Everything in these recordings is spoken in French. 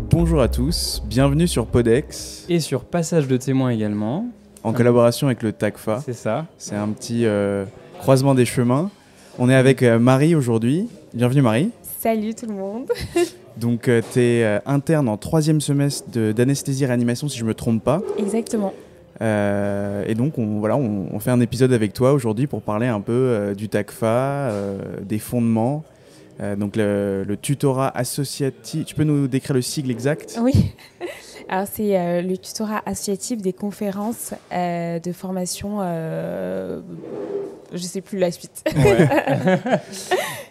Bonjour à tous, bienvenue sur Podex. Et sur Passage de témoins également. En collaboration avec le TACFA. C'est ça. C'est un petit croisement des chemins. On est avec Marie aujourd'hui. Bienvenue Marie. Salut tout le monde. Donc tu es interne en 3e semestre d'anesthésie-réanimation si je ne me trompe pas. Exactement. Et donc on fait un épisode avec toi aujourd'hui pour parler un peu du TACFA, des fondements. Donc le tutorat associatif, tu peux nous décrire le sigle exact ? Oui, alors c'est le tutorat associatif des conférences de formation, je ne sais plus la suite. Ouais.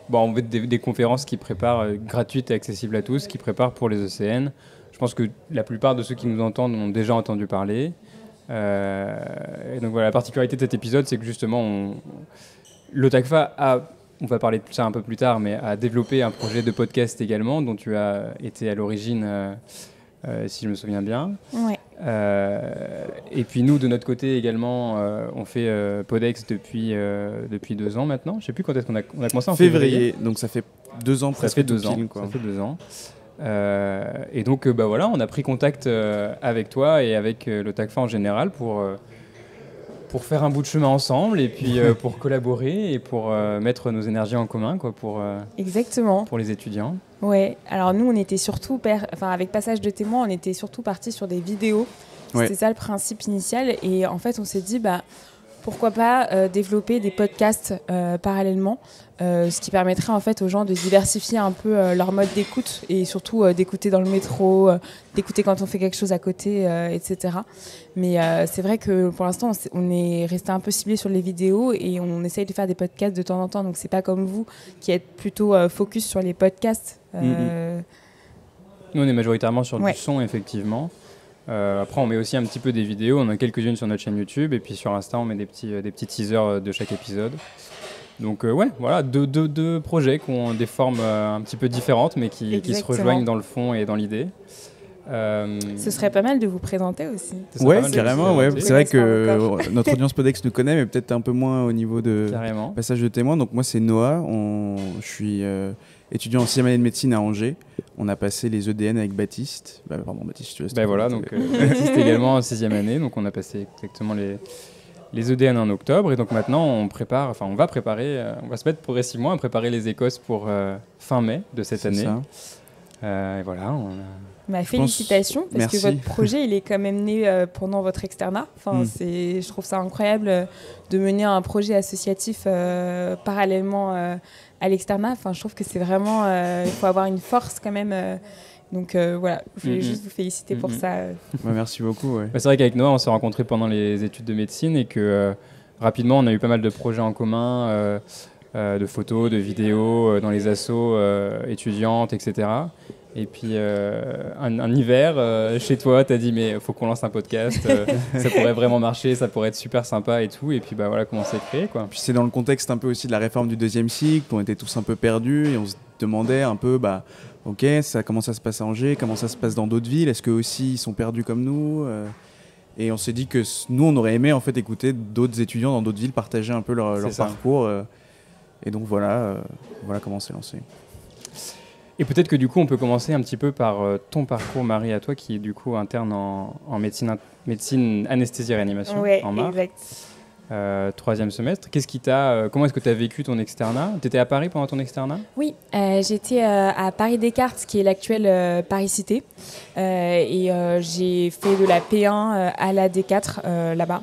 Bon, on veut des conférences qui préparent, gratuites et accessibles à tous, qui préparent pour les ECN. Je pense que la plupart de ceux qui nous entendent ont déjà entendu parler. Et donc voilà, la particularité de cet épisode, c'est que justement, le TACFA on va parler de ça un peu plus tard, mais a développé un projet de podcast également, dont tu as été à l'origine, si je me souviens bien. Ouais. Et puis nous, de notre côté également, on fait Podex depuis 2 ans maintenant. Je ne sais plus quand est-ce qu'on a commencé en février. Donc ça fait 2 ans, presque. Ça fait 2 ans. Ça fait 2 ans. Et donc voilà, on a pris contact avec toi et avec le TACFA en général pour faire un bout de chemin ensemble et puis pour collaborer et pour mettre nos énergies en commun Exactement. Pour les étudiants. Ouais, alors nous on était surtout, avec Passage de témoins, on était surtout partis sur des vidéos. Ouais. C'était ça le principe initial et en fait on s'est dit pourquoi pas développer des podcasts parallèlement, ce qui permettrait en fait aux gens de diversifier un peu leur mode d'écoute et surtout d'écouter dans le métro, d'écouter quand on fait quelque chose à côté, etc. Mais c'est vrai que pour l'instant on est resté un peu ciblé sur les vidéos et on essaye de faire des podcasts de temps en temps, donc c'est pas comme vous qui êtes plutôt focus sur les podcasts. Nous on est majoritairement sur Ouais. du son effectivement. Après on met aussi un petit peu des vidéos, on en a quelques-unes sur notre chaîne YouTube et puis sur Insta on met des petits teasers de chaque épisode. Donc ouais, voilà, deux projets qui ont des formes un petit peu différentes mais qui se rejoignent dans le fond et dans l'idée. Ce serait pas mal de vous présenter aussi. Ouais, carrément. Ouais. C'est vrai que encore. notre audience Podex nous connaît, mais peut-être un peu moins au niveau de Carrément. Passage de témoins. Donc moi c'est Noah, je suis étudiant en 6e année de médecine à Angers. On a passé les EDN avec Baptiste. Baptiste, tu veux Voilà, donc Baptiste également en 6e année, donc on a passé exactement les EDN en octobre et donc maintenant on va se mettre progressivement à préparer les Écosses pour fin mai de cette année. Et voilà. Félicitations, parce Merci. que votre projet il est quand même né pendant votre externat. Je trouve ça incroyable de mener un projet associatif parallèlement à l'externat. Je trouve que c'est vraiment, il faut avoir une force quand même. Donc voilà, je voulais juste vous féliciter pour ça. Merci beaucoup. Ouais. C'est vrai qu'avec Noah on s'est rencontrés pendant les études de médecine et que rapidement on a eu pas mal de projets en commun, de photos, de vidéos, dans les assos étudiantes, etc. Et puis un hiver, chez toi, tu as dit mais il faut qu'on lance un podcast, ça pourrait vraiment marcher, ça pourrait être super sympa et tout. Et puis voilà comment c'est créé, quoi. Puis c'est dans le contexte un peu aussi de la réforme du 2e cycle, on était tous un peu perdus et on se demandait un peu, ok, comment ça se passe à Angers, comment ça se passe dans d'autres villes, est-ce qu'eux aussi ils sont perdus comme nous et on s'est dit que nous on aurait aimé en fait écouter d'autres étudiants dans d'autres villes partager un peu leur parcours et donc voilà comment c'est lancé. Et peut-être que du coup on peut commencer un petit peu par ton parcours, Marie, à toi qui est du coup interne en médecine anesthésie-réanimation en mars. Exact. 3e semestre. Comment est-ce que tu as vécu ton externat ? Tu étais à Paris pendant ton externat ? Oui, j'étais à Paris Descartes, qui est l'actuelle Paris Cité. Et j'ai fait de la P1 à la D4 là-bas.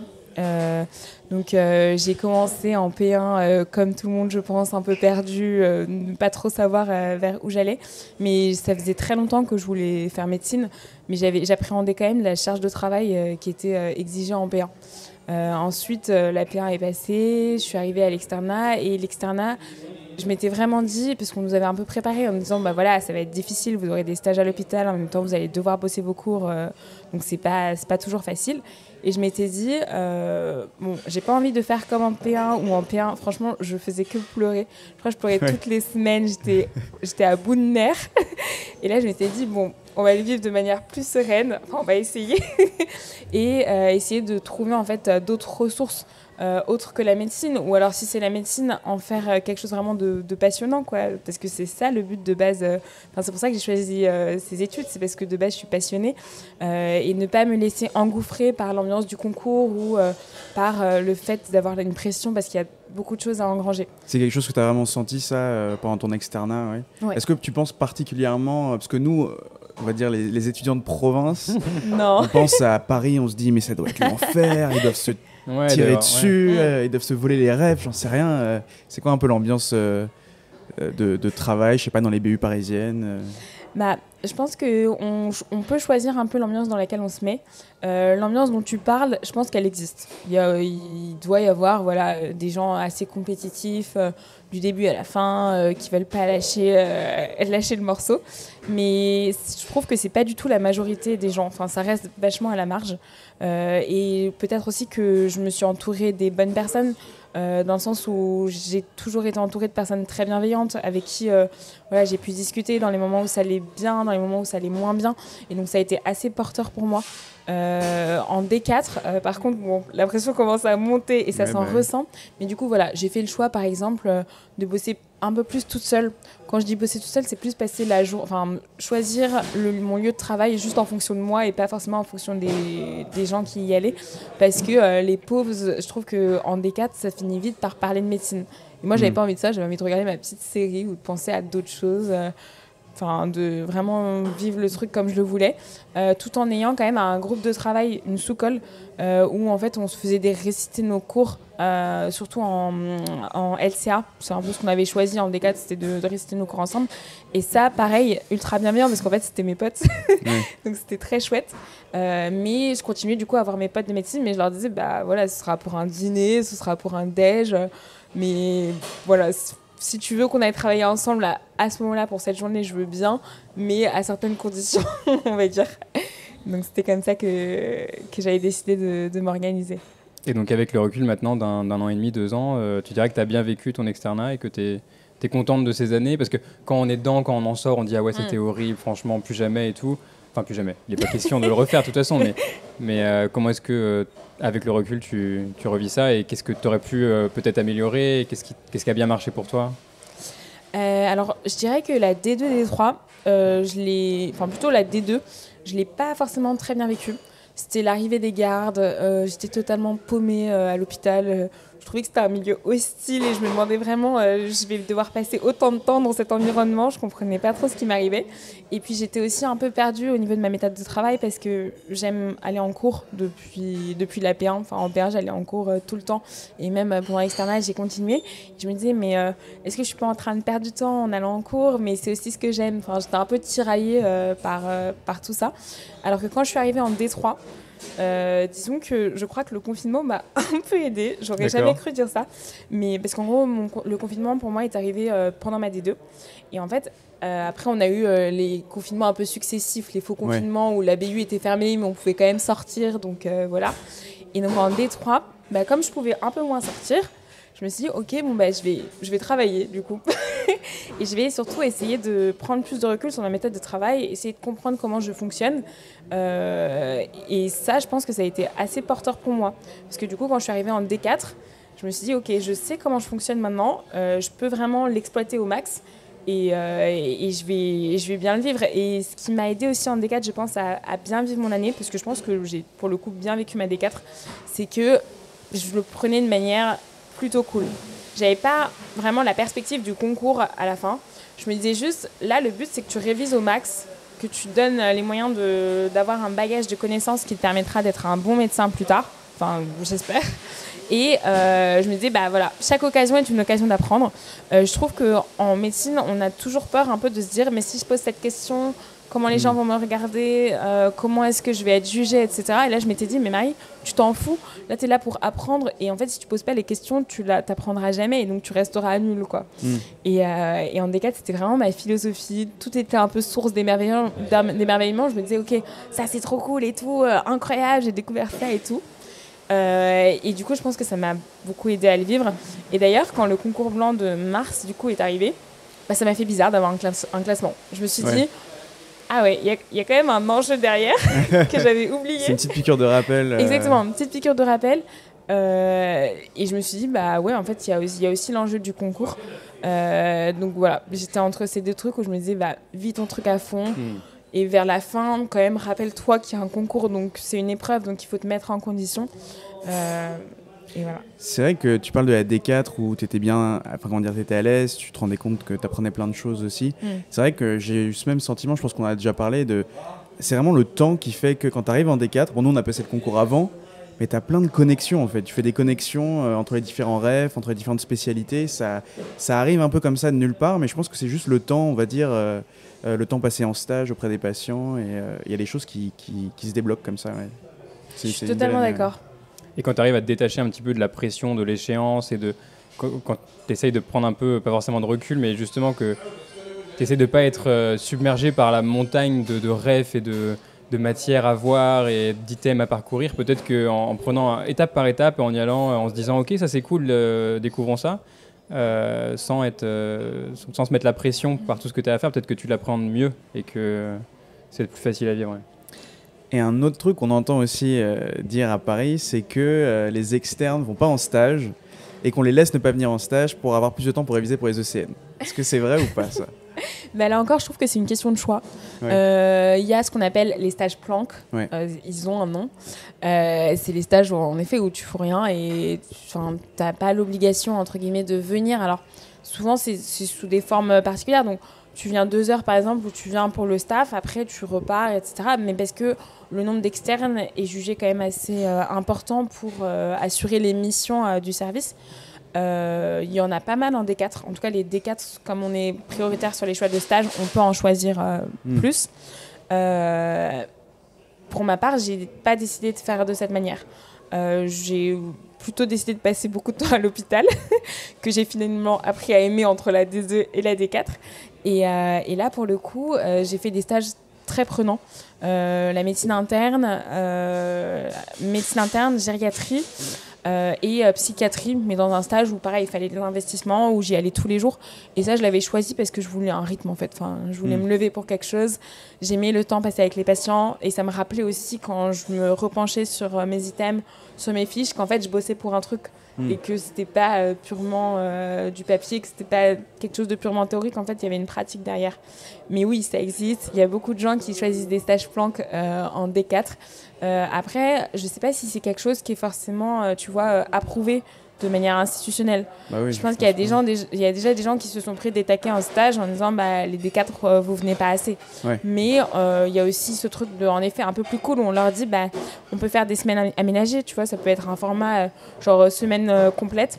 Donc j'ai commencé en P1 comme tout le monde, je pense, un peu perdu, ne pas trop savoir vers où j'allais. Mais ça faisait très longtemps que je voulais faire médecine, mais j'appréhendais quand même la charge de travail qui était exigée en P1. Ensuite, la P1 est passée, je suis arrivée à l'externat et l'externat, je m'étais vraiment dit, parce qu'on nous avait un peu préparé en me disant voilà, ça va être difficile, vous aurez des stages à l'hôpital, en même temps vous allez devoir bosser vos cours, donc c'est pas toujours facile. Et je m'étais dit, bon, j'ai pas envie de faire comme en P1 ou en P1. Franchement, je faisais que pleurer. Je crois que je pleurais toutes les semaines. J'étais à bout de nerfs. Et là, je m'étais dit, bon, on va le vivre de manière plus sereine. Enfin, on va essayer. Et essayer de trouver en fait d'autres ressources autres que la médecine. Ou alors, si c'est la médecine, en faire quelque chose vraiment de passionnant, quoi. Parce que c'est ça le but de base. Enfin, c'est pour ça que j'ai choisi ces études. C'est parce que de base, je suis passionnée. Et ne pas me laisser engouffrer par l'ambiance du concours ou par le fait d'avoir une pression parce qu'il y a beaucoup de choses à engranger. C'est quelque chose que tu as vraiment senti, ça, pendant ton externat, ouais. Ouais. Est-ce que tu penses particulièrement, parce que nous, on va dire les étudiants de province, Non. on pense à Paris, on se dit mais ça doit être l'enfer, ils doivent se tirer dessus, ils doivent se voler les rêves, j'en sais rien. C'est quoi un peu l'ambiance de travail, je sais pas, dans les BU parisiennes Bah, je pense qu'on peut choisir un peu l'ambiance dans laquelle on se met. L'ambiance dont tu parles, je pense qu'elle existe. Il doit y avoir des gens assez compétitifs du début à la fin qui veulent pas lâcher le morceau. Mais je trouve que c'est pas du tout la majorité des gens. Enfin, ça reste vachement à la marge. Et peut-être aussi que je me suis entourée des bonnes personnes. Dans le sens où j'ai toujours été entourée de personnes très bienveillantes avec qui j'ai pu discuter dans les moments où ça allait bien, dans les moments où ça allait moins bien. Et donc ça a été assez porteur pour moi. En D4, par contre, bon, la pression commence à monter et ça s'en ressent. Mais du coup, voilà, j'ai fait le choix, par exemple, de bosser un peu plus toute seule. Quand je dis bosser toute seule, c'est plus passer la journée, enfin, choisir mon lieu de travail juste en fonction de moi et pas forcément en fonction des gens qui y allaient. Parce que les pauses, je trouve qu'en D4, ça finit vite par parler de médecine. Et moi, j'avais pas envie de ça, j'avais envie de regarder ma petite série ou de penser à d'autres choses. Enfin, de vraiment vivre le truc comme je le voulais, tout en ayant quand même un groupe de travail, une sous-colle, où en fait on se faisait des récités de nos cours, surtout en LCA. C'est un peu ce qu'on avait choisi en D4, c'était de réciter nos cours ensemble. Et ça, pareil, ultra bienveillant, parce qu'en fait c'était mes potes, donc c'était très chouette. Mais je continuais du coup à avoir mes potes de médecine, mais je leur disais, bah voilà, ce sera pour un dîner, ce sera pour un déj, mais voilà, si tu veux qu'on aille travailler ensemble à ce moment-là pour cette journée, je veux bien, mais à certaines conditions, on va dire. Donc c'était comme ça que j'avais décidé de m'organiser. Et donc avec le recul maintenant d'un an et demi, 2 ans, tu dirais que tu as bien vécu ton externat et que tu es contente de ces années? Parce que quand on est dedans, quand on en sort, on dit « Ah ouais, c'était horrible, franchement, plus jamais et tout ». Enfin, plus jamais. Il n'est pas question de le refaire de toute façon, mais comment est-ce que, avec le recul, tu revis ça et qu'est-ce que tu aurais pu peut-être améliorer? Qu'est-ce qui a bien marché pour toi? Alors, je dirais que la D2, D3, plutôt la D2, je ne l'ai pas forcément très bien vécue. C'était l'arrivée des gardes, j'étais totalement paumée à l'hôpital. Je trouvais que c'était un milieu hostile et je me demandais vraiment, je vais devoir passer autant de temps dans cet environnement. Je ne comprenais pas trop ce qui m'arrivait. Et puis j'étais aussi un peu perdue au niveau de ma méthode de travail parce que j'aime aller en cours depuis la P1. Enfin, en P1, j'allais en cours tout le temps. Et même pendant l'externat, j'ai continué. Je me disais, mais est-ce que je ne suis pas en train de perdre du temps en allant en cours? Mais c'est aussi ce que j'aime. Enfin, j'étais un peu tiraillée par tout ça. Alors que quand je suis arrivée en D3, disons que je crois que le confinement m'a un peu aidée. J'aurais jamais cru dire ça, mais parce qu'en gros le confinement pour moi est arrivé pendant ma D2 et en fait après on a eu les confinements un peu successifs, les faux confinements où la BU était fermée mais on pouvait quand même sortir, donc voilà. Et donc en D3, comme je pouvais un peu moins sortir, je me suis dit ok, bon je vais travailler du coup et je vais surtout essayer de prendre plus de recul sur ma méthode de travail, essayer de comprendre comment je fonctionne, et ça je pense que ça a été assez porteur pour moi parce que du coup quand je suis arrivée en D4, je me suis dit ok, je sais comment je fonctionne maintenant, je peux vraiment l'exploiter au max et je vais bien le vivre. Et ce qui m'a aidé aussi en D4, je pense, à bien vivre mon année, parce que je pense que j'ai pour le coup bien vécu ma D4, c'est que je le prenais de manière plutôt cool. J'avais pas vraiment la perspective du concours à la fin. Je me disais juste, là, le but, c'est que tu révises au max, que tu donnes les moyens d'avoir un bagage de connaissances qui te permettra d'être un bon médecin plus tard. Enfin, j'espère. Et je me disais, voilà, chaque occasion est une occasion d'apprendre. Je trouve qu'en médecine, on a toujours peur un peu de se dire, mais si je pose cette question, comment les gens vont me regarder, comment est-ce que je vais être jugée, etc. Et là, je m'étais dit, mais Marie, tu t'en fous. Là, tu es là pour apprendre. Et en fait, si tu poses pas les questions, tu t'apprendras jamais. Et donc, tu resteras nul, quoi. Et en D4, c'était vraiment ma philosophie. Tout était un peu source d'émerveillement. Je me disais, OK, ça, c'est trop cool et tout. Incroyable, j'ai découvert ça et tout. Et du coup, je pense que ça m'a beaucoup aidé à le vivre. Et d'ailleurs, quand le concours blanc de mars, du coup, est arrivé, ça m'a fait bizarre d'avoir un classement. Je me suis dit... Ah ouais, il y a quand même un enjeu derrière que j'avais oublié. C'est une petite piqûre de rappel. Exactement, une petite piqûre de rappel. Et je me suis dit, bah ouais, en fait, il y a aussi l'enjeu du concours. Donc voilà, j'étais entre ces deux trucs où je me disais, bah, vis ton truc à fond. Et vers la fin, quand même, rappelle-toi qu'il y a un concours, donc c'est une épreuve, donc il faut te mettre en condition. Et voilà. C'est vrai que tu parles de la D4 où tu étais bien, t'étais à l'aise, tu te rendais compte que tu apprenais plein de choses aussi. C'est vrai que j'ai eu ce même sentiment, je pense qu'on en a déjà parlé, c'est vraiment le temps qui fait que quand tu arrives en D4, bon, nous on a passé le concours avant, mais tu as plein de connexions en fait. Tu fais des connexions entre les différents refs, entre les différentes spécialités. Ça arrive un peu comme ça de nulle part, mais je pense que c'est juste le temps, on va dire, le temps passé en stage auprès des patients. Et il y a des choses qui se débloquent comme ça. Ouais. Je suis totalement d'accord. Et quand tu arrives à te détacher un petit peu de la pression de l'échéance et quand tu essayes de prendre un peu, pas forcément de recul, mais justement que tu essayes de ne pas être submergé par la montagne de refs et de matières à voir et d'items à parcourir, peut-être qu'en prenant étape par étape et en y allant, en se disant ok, ça c'est cool, découvrons ça, sans se mettre la pression par tout ce que tu as à faire, peut-être que tu l'appréhendes mieux et que c'est plus facile à vivre. Ouais. Et un autre truc qu'on entend aussi dire à Paris, c'est que les externes ne vont pas en stage et qu'on les laisse ne pas venir en stage pour avoir plus de temps pour réviser pour les ECN. Est-ce que c'est vrai ou pas ça? Là encore, je trouve que c'est une question de choix. Il y a ce qu'on appelle les stages Planck. Ils ont un nom. C'est les stages en effet où tu fous rien et tu n'as pas l'obligation entre guillemets de venir. Alors souvent c'est sous des formes particulières. Donc tu viens 2 heures par exemple ou tu viens pour le staff, après tu repars, etc. Mais parce que le nombre d'externes est jugé quand même assez important pour assurer les missions du service. Il y en a pas mal en D4. En tout cas, les D4, comme on est prioritaire sur les choix de stage, on peut en choisir plus. Pour ma part, j'ai pas décidé de faire de cette manière. J'ai plutôt décidé de passer beaucoup de temps à l'hôpital, que j'ai finalement appris à aimer entre la D2 et la D4. Et là, pour le coup, j'ai fait des stages très prenants. La médecine interne, gériatrie et psychiatrie, mais dans un stage où pareil, il fallait des investissements, où j'y allais tous les jours. Et ça, je l'avais choisi parce que je voulais un rythme en fait. Je voulais me lever pour quelque chose. J'aimais le temps passé avec les patients et ça me rappelait aussi quand je me repenchais sur mes items, sur mes fiches, qu'en fait, je bossais pour un truc. Et que c'était pas purement du papier, que c'était pas quelque chose de purement théorique. En fait, il y avait une pratique derrière. Mais oui, ça existe. Il y a beaucoup de gens qui choisissent des stages Planck en D4. Après, je sais pas si c'est quelque chose qui est forcément, approuvé de manière institutionnelle. Je pense qu'il y a déjà des gens qui se sont pris des taquets en stage en disant les D4 vous venez pas assez. Mais il y a aussi ce truc de, en effet, un peu plus cool où on leur dit on peut faire des semaines aménagées, tu vois, ça peut être un format genre semaine complète.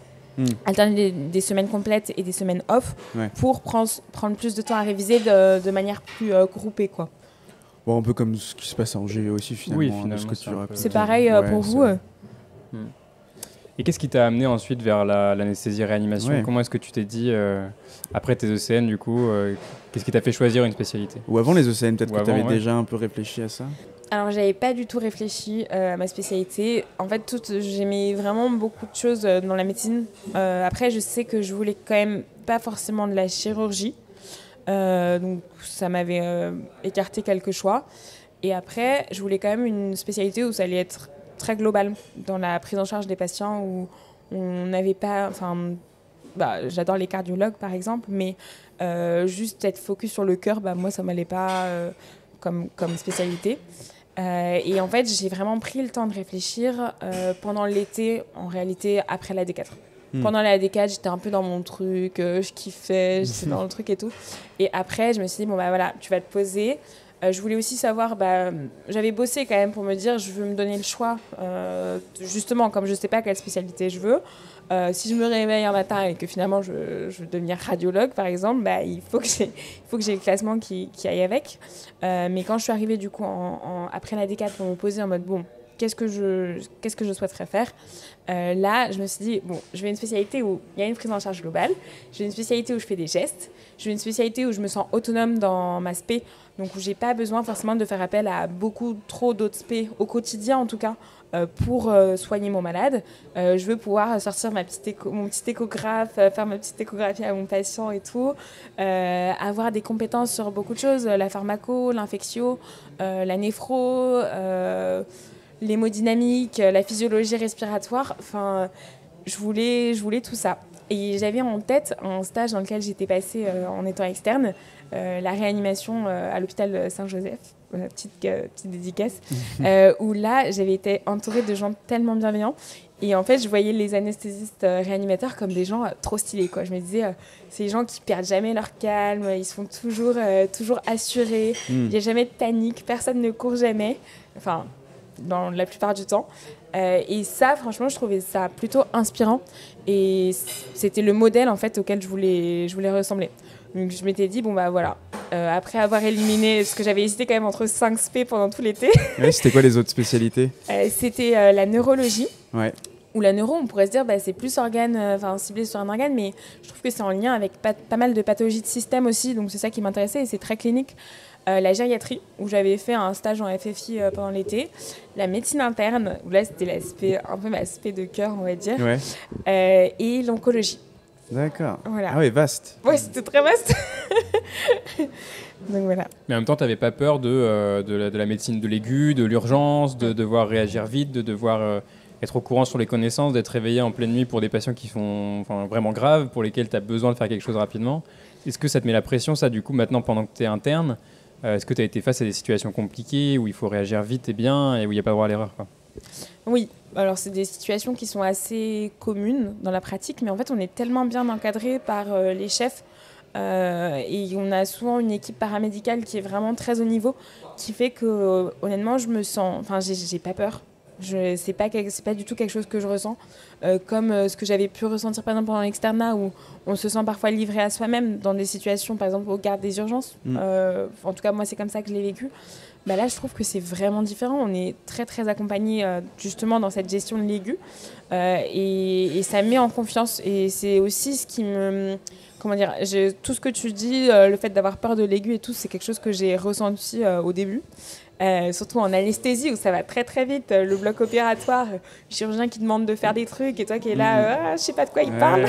Alterner des semaines complètes et des semaines off pour prendre plus de temps à réviser de manière plus groupée, quoi. Bon, un peu comme ce qui se passe en GE aussi finalement. Oui, finalement, c'est pareil pour vous. Et qu'est-ce qui t'a amené ensuite vers l'anesthésie-réanimation? Comment est-ce que tu t'es dit, après tes ECN du coup, qu'est-ce qui t'a fait choisir une spécialité? Ou avant les ECN, peut-être que tu avais déjà un peu réfléchi à ça? Alors, j'avais pas du tout réfléchi à ma spécialité. En fait, j'aimais vraiment beaucoup de choses dans la médecine. Après, je sais que je voulais quand même pas forcément de la chirurgie. Donc, ça m'avait écarté quelques choix. Et après, je voulais quand même une spécialité où ça allait être très global dans la prise en charge des patients, où on n'avait pas... j'adore les cardiologues, par exemple, mais juste être focus sur le cœur, moi, ça m'allait pas comme spécialité. Et en fait, j'ai vraiment pris le temps de réfléchir pendant l'été, en réalité, après la D4. Pendant la D4, j'étais un peu dans mon truc, je kiffais, j'étais dans le truc et tout. Et après, je me suis dit, voilà, tu vas te poser, Je voulais aussi savoir, j'avais bossé quand même pour me dire, je veux me donner le choix, justement, comme je ne sais pas quelle spécialité je veux. Si je me réveille un matin et que finalement je veux devenir radiologue, par exemple, il faut que j'ai le classement qui aille avec. Mais quand je suis arrivée du coup après la D4 pour me poser en mode bon, qu'est-ce que je souhaiterais faire, là je me suis dit bon, je vais une spécialité où il y a une prise en charge globale, je vais une spécialité où je fais des gestes, je vais une spécialité où je me sens autonome dans ma spé, donc où j'ai pas besoin forcément de faire appel à beaucoup trop d'autres spé au quotidien en tout cas. Pour soigner mon malade. Je veux pouvoir sortir mon petit échographe, faire ma petite échographie à mon patient et tout, avoir des compétences sur beaucoup de choses, la pharmaco, l'infectio, la néphro, l'hémodynamique, la physiologie respiratoire. Enfin, je voulais tout ça. Et j'avais en tête un stage dans lequel j'étais passée en étant externe, la réanimation à l'hôpital Saint-Joseph. Petite dédicace, où là, j'avais été entourée de gens tellement bienveillants. Et en fait, je voyais les anesthésistes réanimateurs comme des gens trop stylés, quoi. Je me disais, c'est des gens qui perdent jamais leur calme, ils sont toujours assurés, il n'y a jamais de panique, personne ne court jamais, enfin, dans la plupart du temps. Et ça, franchement, je trouvais ça plutôt inspirant. Et c'était le modèle, en fait, auquel je voulais ressembler. Donc, je m'étais dit, bon, voilà. Après avoir éliminé, parce que j'avais hésité quand même entre 5 spé pendant tout l'été. Ouais, c'était quoi les autres spécialités? C'était la neurologie. Ouais. Ou la neuro, on pourrait se dire, c'est plus ciblé sur un organe, mais je trouve que c'est en lien avec pas mal de pathologies de système aussi, donc c'est ça qui m'intéressait et c'est très clinique. La gériatrie, où j'avais fait un stage en FFI pendant l'été. La médecine interne, où là c'était un peu ma spé de cœur, on va dire. Ouais. Et l'oncologie. D'accord. Voilà. Ah oui, vaste. Oui, c'était très vaste. Donc voilà. Mais en même temps, tu n'avais pas peur de la médecine de l'aigu, de l'urgence, de devoir réagir vite, de devoir être au courant sur les connaissances, d'être réveillé en pleine nuit pour des patients qui sont vraiment graves, pour lesquels tu as besoin de faire quelque chose rapidement. Est-ce que ça te met la pression, ça, du coup, maintenant, pendant que tu es interne? Est-ce que tu as été face à des situations compliquées où il faut réagir vite et bien et où il n'y a pas droit à l'erreur, quoi? Oui, alors c'est des situations qui sont assez communes dans la pratique, mais en fait on est tellement bien encadré par les chefs et on a souvent une équipe paramédicale qui est vraiment très haut niveau, qui fait que honnêtement je me sens, j'ai pas peur. C'est pas du tout quelque chose que je ressens, comme ce que j'avais pu ressentir par exemple pendant l'externat où on se sent parfois livré à soi-même dans des situations, par exemple au garde des urgences. En tout cas moi c'est comme ça que je l'ai vécu. Là je trouve que c'est vraiment différent, on est très très accompagné justement dans cette gestion de l'aigu et ça met en confiance et c'est aussi ce qui me... Comment dire, tout ce que tu dis, le fait d'avoir peur de l'aigu et tout, c'est quelque chose que j'ai ressenti au début. Surtout en anesthésie où ça va très très vite, le bloc opératoire, le chirurgien qui demande de faire des trucs et toi qui es là, je sais pas de quoi il parle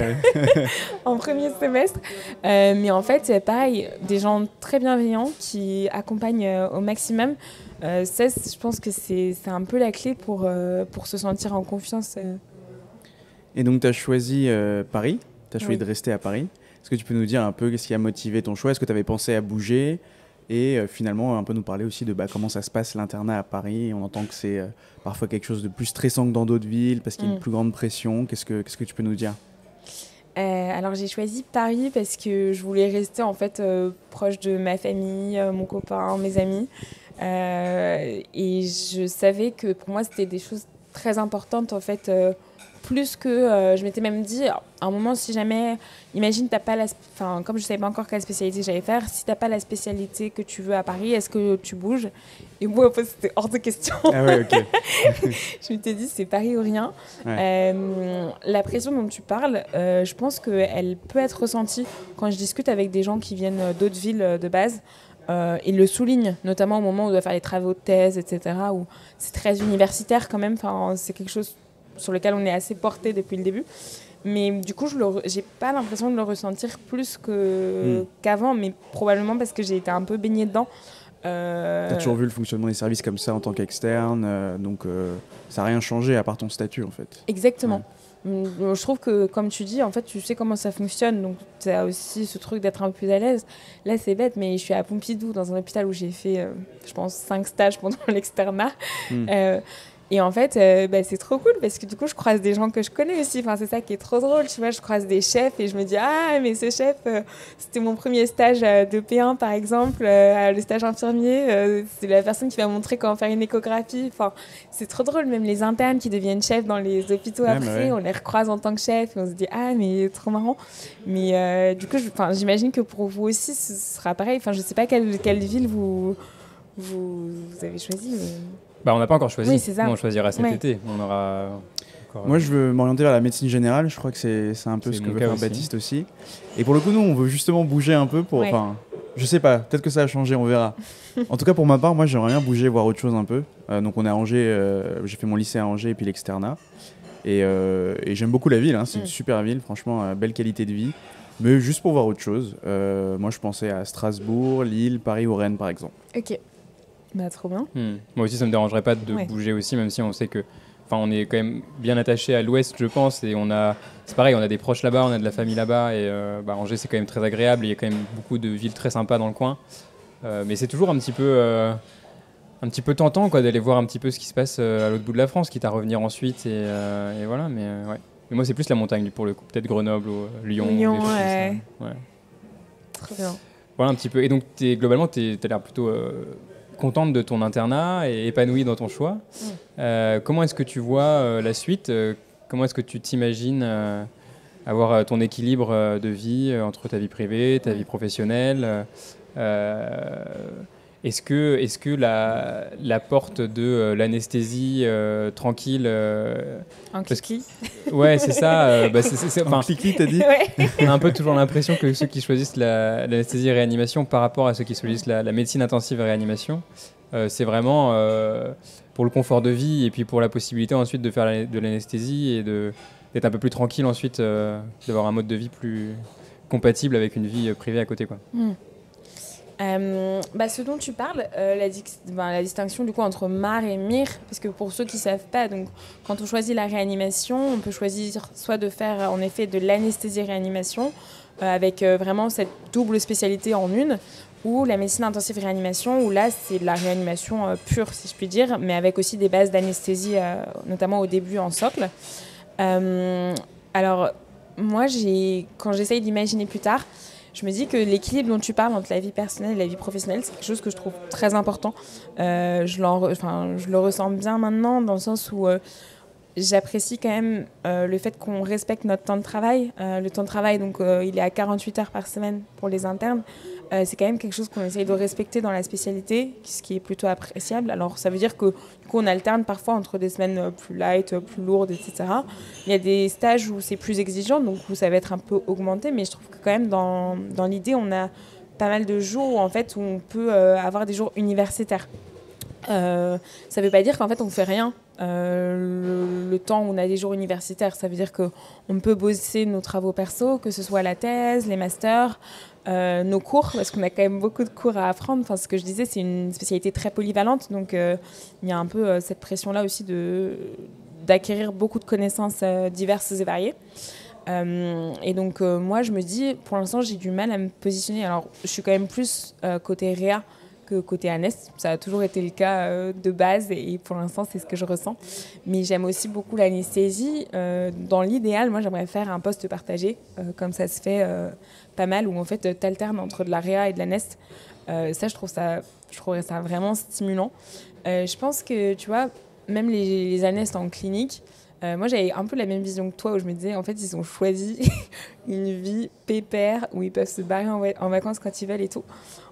en premier semestre. Mais en fait, c'est pareil, des gens très bienveillants qui accompagnent au maximum. Ça, je pense que c'est un peu la clé pour se sentir en confiance. Et donc, tu as choisi Paris, tu as choisi de rester à Paris. Est-ce que tu peux nous dire un peu ce qui a motivé ton choix? Est-ce que tu avais pensé à bouger? Et finalement, un peu nous parler aussi de comment ça se passe l'internat à Paris. On entend que c'est parfois quelque chose de plus stressant que dans d'autres villes parce qu'il y a une plus grande pression. Qu'est-ce que tu peux nous dire? Alors j'ai choisi Paris parce que je voulais rester en fait proche de ma famille, mon copain, mes amis. Et je savais que pour moi c'était des choses très importantes en fait. Plus que je m'étais même dit à un moment, si jamais, imagine t'as pas comme je savais pas encore quelle spécialité j'allais faire, si t'as pas la spécialité que tu veux à Paris, est-ce que tu bouges? Et moi en fait, c'était hors de question. Ah ouais, ok. Je m'étais dit c'est Paris ou rien. Ouais. La pression dont tu parles, je pense qu'elle peut être ressentie quand je discute avec des gens qui viennent d'autres villes de base. Ils le soulignent, notamment au moment où on doit faire les travaux de thèse, etc., où c'est très universitaire quand même, c'est quelque chose sur lequel on est assez porté depuis le début. Mais du coup, j'ai pas l'impression de le ressentir plus qu'avant, mais probablement parce que j'ai été un peu baignée dedans. T'as toujours vu le fonctionnement des services comme ça en tant qu'externe, donc ça n'a rien changé à part ton statut en fait. Exactement. Ouais. Je trouve que, comme tu dis, en fait, tu sais comment ça fonctionne, donc tu as aussi ce truc d'être un peu plus à l'aise. Là, c'est bête, mais je suis à Pompidou, dans un hôpital où j'ai fait, je pense, 5 stages pendant l'externat. Et en fait, c'est trop cool parce que du coup, je croise des gens que je connais aussi. Enfin, c'est ça qui est trop drôle. Tu vois, je croise des chefs et je me dis, ah, mais ce chef, c'était mon premier stage de P1, par exemple, le stage infirmier. C'est la personne qui m'a montré comment faire une échographie. Enfin, c'est trop drôle. Même les internes qui deviennent chefs dans les hôpitaux après, on les recroise en tant que chef et on se dit, ah, mais trop marrant. Mais du coup, j'imagine que pour vous aussi, ce sera pareil. Enfin, je sais pas quelle ville vous avez choisi. On n'a pas encore choisi. Oui, c'est ça. Nous, on choisira cet été. On aura encore... Moi, je veux m'orienter vers la médecine générale. Je crois que c'est un peu ce que veut faire Baptiste aussi. Et pour le coup, nous, on veut justement bouger un peu pour... Enfin, je sais pas, peut-être que ça a changé, on verra. En tout cas, pour ma part, moi, j'aimerais bien bouger, voir autre chose un peu. Donc, on est à Angers. J'ai fait mon lycée à Angers et puis l'externat. Et j'aime beaucoup la ville. Hein. C'est une super ville, franchement, belle qualité de vie. Mais juste pour voir autre chose. Moi, je pensais à Strasbourg, Lille, Paris ou Rennes, par exemple. Ok. Trop bien. Moi aussi, ça me dérangerait pas de bouger aussi, même si on sait que, on est quand même bien attaché à l'Ouest, je pense, et c'est pareil, on a des proches là-bas, on a de la famille là-bas, et Angers, c'est quand même très agréable. Il y a quand même beaucoup de villes très sympas dans le coin, mais c'est toujours un petit peu tentant, quoi, d'aller voir un petit peu ce qui se passe à l'autre bout de la France, quitte à revenir ensuite, et voilà. Mais moi, c'est plus la montagne pour le coup, peut-être Grenoble ou Lyon. Lyon, ou ouais. Très bien. Voilà un petit peu. Et donc, globalement, t'as l'air plutôt contente de ton internat et épanouie dans ton choix. Comment est-ce que tu vois la suite Comment est-ce que tu t'imagines avoir ton équilibre de vie entre ta vie privée, ta vie professionnelle Est-ce que la porte de l'anesthésie tranquille... Un clic. Ouais, c'est ça. Un clic, t'as dit On a un peu toujours l'impression que ceux qui choisissent l'anesthésie et réanimation par rapport à ceux qui choisissent la médecine intensive et réanimation, c'est vraiment pour le confort de vie et puis pour la possibilité ensuite de faire de l'anesthésie et d'être un peu plus tranquille ensuite, d'avoir un mode de vie plus compatible avec une vie privée à côté, quoi. Ce dont tu parles, la distinction du coup entre MAR et MIR, parce que pour ceux qui ne savent pas, donc, quand on choisit la réanimation, on peut choisir soit de faire en effet de l'anesthésie-réanimation, avec vraiment cette double spécialité en une, ou la médecine intensive réanimation, où là c'est de la réanimation pure, si je puis dire, mais avec aussi des bases d'anesthésie, notamment au début en socle. Alors, moi, quand j'essaye d'imaginer plus tard, je me dis que l'équilibre dont tu parles entre la vie personnelle et la vie professionnelle, c'est quelque chose que je trouve très important. Je le ressens bien maintenant, dans le sens où j'apprécie quand même le fait qu'on respecte notre temps de travail. Le temps de travail, donc, il est à 48 heures par semaine pour les internes. C'est quand même quelque chose qu'on essaye de respecter dans la spécialité, ce qui est plutôt appréciable. Alors, ça veut dire que du coup, on alterne parfois entre des semaines plus light, plus lourdes, etc. Il y a des stages où c'est plus exigeant, donc où ça va être un peu augmenté, mais je trouve que quand même, dans l'idée, on a pas mal de jours en fait, où on peut avoir des jours universitaires. Ça ne veut pas dire qu'en fait, on ne fait rien le temps où on a des jours universitaires. Ça veut dire qu'on peut bosser nos travaux perso, que ce soit la thèse, les masters, nos cours, parce qu'on a quand même beaucoup de cours à apprendre. Enfin, ce que je disais, c'est une spécialité très polyvalente, donc il y a un peu cette pression-là aussi d'acquérir beaucoup de connaissances diverses et variées. Et donc moi, je me dis, pour l'instant, j'ai du mal à me positionner. Alors, je suis quand même plus côté réa que côté anest. Ça a toujours été le cas de base et pour l'instant, c'est ce que je ressens. Mais j'aime aussi beaucoup l'anesthésie. Dans l'idéal, moi, j'aimerais faire un poste partagé, comme ça se fait pas mal, où en fait, tu alternes entre de la réa et de l'anest. Ça, je trouverais ça vraiment stimulant. Je pense que, tu vois, même les anestes en clinique, moi, j'avais un peu la même vision que toi, où je me disais, en fait, ils ont choisi une vie pépère, où ils peuvent se barrer en vacances quand ils veulent et tout.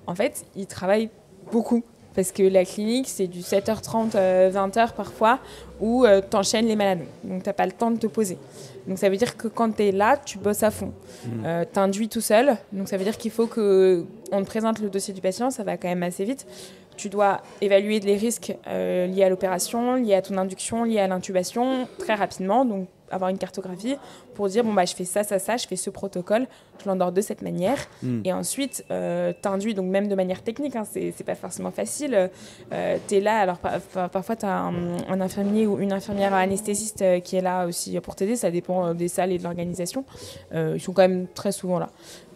En fait, ils travaillent beaucoup, parce que la clinique, c'est du 7h30, 20h parfois, où t'enchaînes les malades. Donc, t'as pas le temps de te poser. Donc, ça veut dire que quand t'es là, tu bosses à fond. T'induis tout seul. Donc, ça veut dire qu'il faut qu'on te présente le dossier du patient. Ça va quand même assez vite. Tu dois évaluer les risques liés à l'opération, liés à ton induction, liés à l'intubation, très rapidement. Donc, avoir une cartographie pour dire, bon, bah, je fais ça, je fais ce protocole, je l'endors de cette manière. Et ensuite, t'induis, donc même de manière technique, hein, c'est pas forcément facile. T'es là, alors parfois, t'as un infirmier ou une infirmière anesthésiste qui est là aussi pour t'aider. Ça dépend des salles et de l'organisation. Ils sont quand même très souvent là.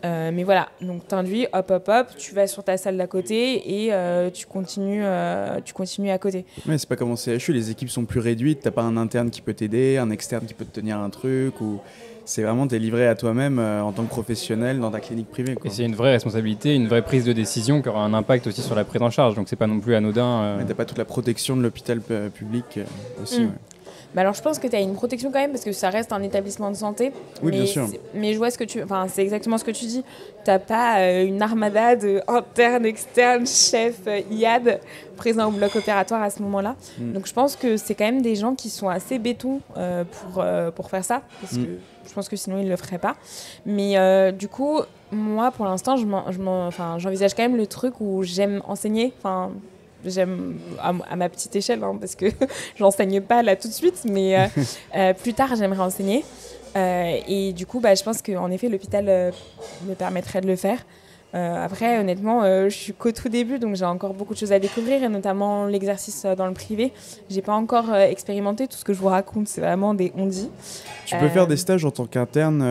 Mais voilà, donc t'induis, hop, tu vas sur ta salle d'à côté et tu continues à côté. Ouais, c'est pas comme en CHU, les équipes sont plus réduites, t'as pas un interne qui peut t'aider, un externe qui peut te tenir un truc, ou c'est vraiment t'es livré à toi-même en tant que professionnel dans ta clinique privée, quoi. Et c'est une vraie responsabilité, une vraie prise de décision qui aura un impact aussi sur la prise en charge, donc c'est pas non plus anodin. Mais t'as pas toute la protection de l'hôpital public aussi. Ouais. Bah alors je pense que tu as une protection quand même parce que ça reste un établissement de santé. Oui, bien sûr. Mais je vois c'est exactement ce que tu dis. T'as pas une armada de internes, externes, chefs, IAD présents au bloc opératoire à ce moment-là. Donc je pense que c'est quand même des gens qui sont assez bétons pour faire ça, parce que je pense que sinon ils le feraient pas. Mais du coup, moi pour l'instant, j'envisage quand même le truc où j'aime enseigner. J'aime à ma petite échelle, hein, parce que j'enseigne pas là tout de suite, mais plus tard j'aimerais enseigner. Et du coup, je pense qu'en effet l'hôpital me permettrait de le faire. Après, honnêtement, je suis qu'au tout début, donc j'ai encore beaucoup de choses à découvrir, et notamment l'exercice dans le privé. J'ai pas encore expérimenté. Tout ce que je vous raconte, c'est vraiment des on-dit. Tu peux faire des stages en tant qu'interne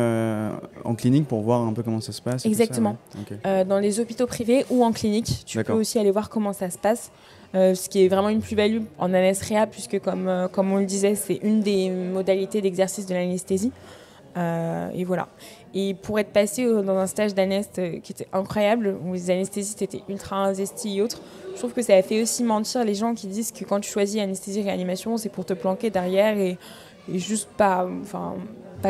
en clinique pour voir un peu comment ça se passe. Exactement. Ça, ouais. Okay. Dans les hôpitaux privés ou en clinique, tu peux aussi aller voir comment ça se passe. Ce qui est vraiment une plus-value en ANES-REA, puisque comme on le disait, c'est une des modalités d'exercice de l'anesthésie. Et voilà. Et pour être passé dans un stage d'anest qui était incroyable, où les anesthésistes étaient ultra investis et autres, je trouve que ça a fait aussi mentir les gens qui disent que quand tu choisis anesthésie-réanimation, c'est pour te planquer derrière et juste pas